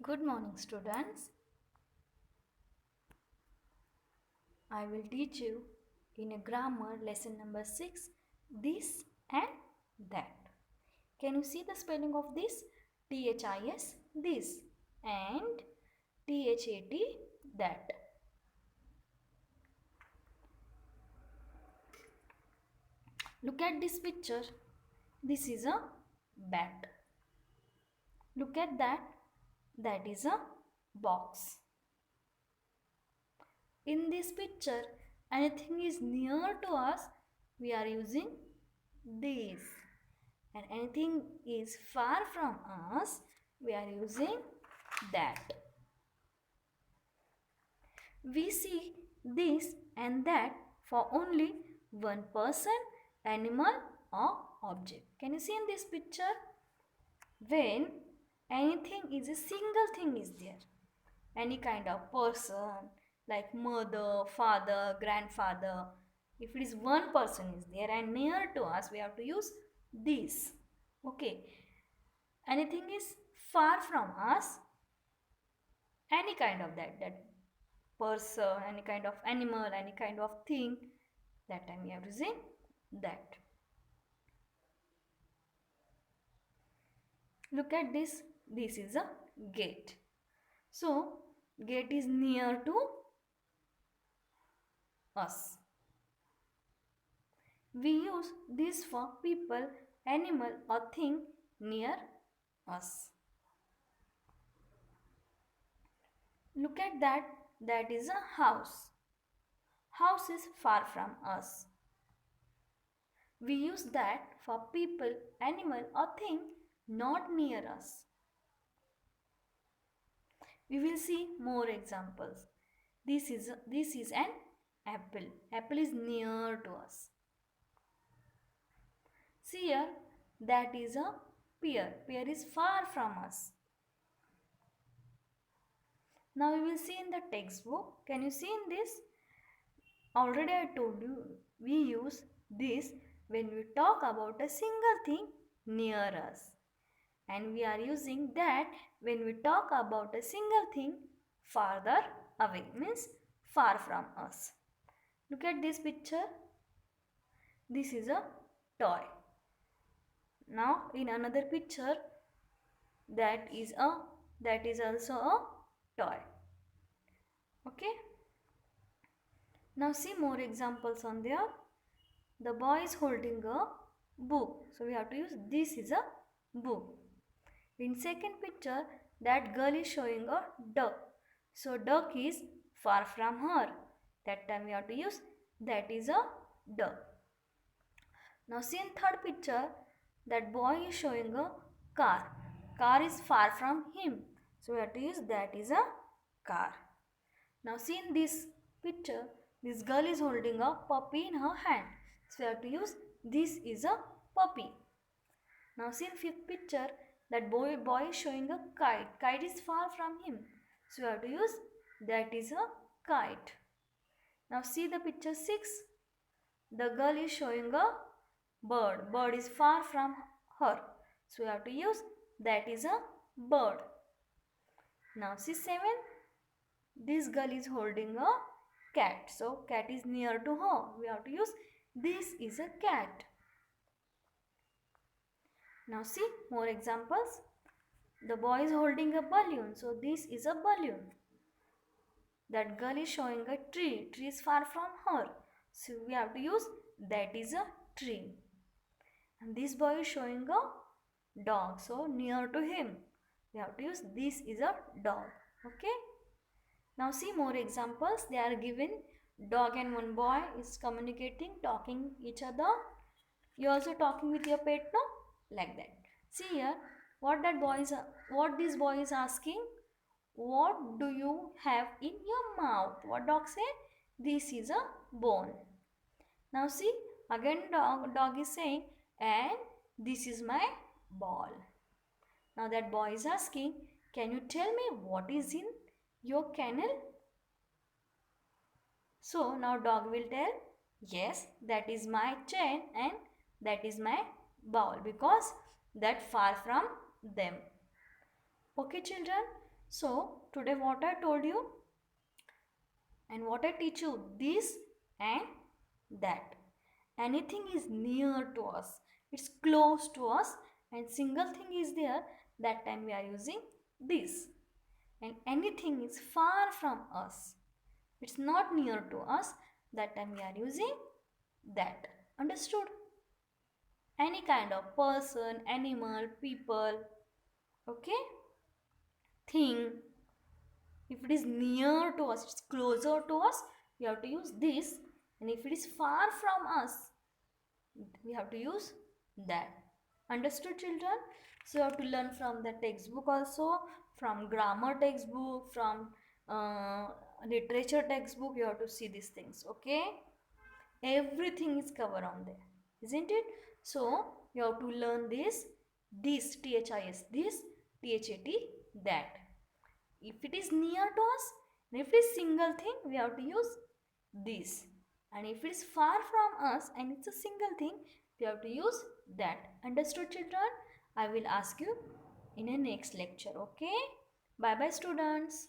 Good morning, students. I will teach you in a grammar lesson number 6 this and that. Can you see the spelling of this? THIS, this, and THAT, that. Look at this picture. This is a bat. Look at that. That is a box. In this picture, anything is near to us, we are using this. And anything is far from us, we are using that. We see this and that for only one person, animal or object. Can you see in this picture? When anything is a single thing is there, any kind of person like mother, father, grandfather, if it is one person is there and near to us, we have to use this. Okay, anything is far from us, any kind of that person, any kind of animal, any kind of thing, that time we are using that. Look at this. This is a gate. So gate is near to us. We use this for people, animal or thing near us. Look at that. That is a house. House is far from us. We use that for people, animal or thing not near us. We will see more examples. This is an apple. Apple is near to us. See here, that is a pear. Pear is far from us. Now we will see in the textbook. Can you see in this? Already I told you, we use this when we talk about a single thing near us. And we are using that when we talk about a single thing farther away, means far from us. Look at this picture. This is a toy. Now in another picture, that is also a toy. Okay. Now see more examples on there. The boy is holding a book. So we have to use this is a book. In second picture, that girl is showing a duck. So duck is far from her. That time we have to use that is a duck. Now see in third picture, that boy is showing a car. Car is far from him. So we have to use that is a car. Now see in this picture, this girl is holding a puppy in her hand. So we have to use this is a puppy. Now see in fifth picture, that boy is showing a kite. Kite is far from him. So we have to use that is a kite. Now see the picture 6. The girl is showing a bird. Bird is far from her. So we have to use that is a bird. Now see 7. This girl is holding a cat. So cat is near to her. We have to use this is a cat. Now see more examples. The boy is holding a balloon. So this is a balloon. That girl is showing a tree. Tree is far from her. So we have to use that is a tree. And this boy is showing a dog. So near to him. We have to use this is a dog. Okay. Now see more examples. They are given. Dog and one boy is communicating, talking each other. You also talking with your pet, no? Like that. See here, what this boy is asking. What do you have in your mouth? What dog say? This is a bone. Now see, again dog is saying, and this is my ball. Now that boy is asking, can you tell me what is in your kennel? So now dog will tell, yes, that is my chain and that is my ball, because that far from them. Okay children, So today what I told you and what I teach you, this and that. Anything is near to us, it's close to us, and single thing is there, that time we are using this. And anything is far from us, it's not near to us, that time we are using that. Understood? Any kind of person, animal, people, okay, thing, if it is near to us, it's closer to us, we have to use this. And if it is far from us, we have to use that. Understood, children? So you have to learn from the textbook also, from grammar textbook, from literature textbook. You have to see these things, okay? Everything is covered on there, isn't it? So you have to learn this, this, this, this, that, that. If it is near to us, and if it is single thing, we have to use this. And if it is far from us and it's a single thing, we have to use that. Understood, children? I will ask you in a next lecture, okay? Bye bye, students.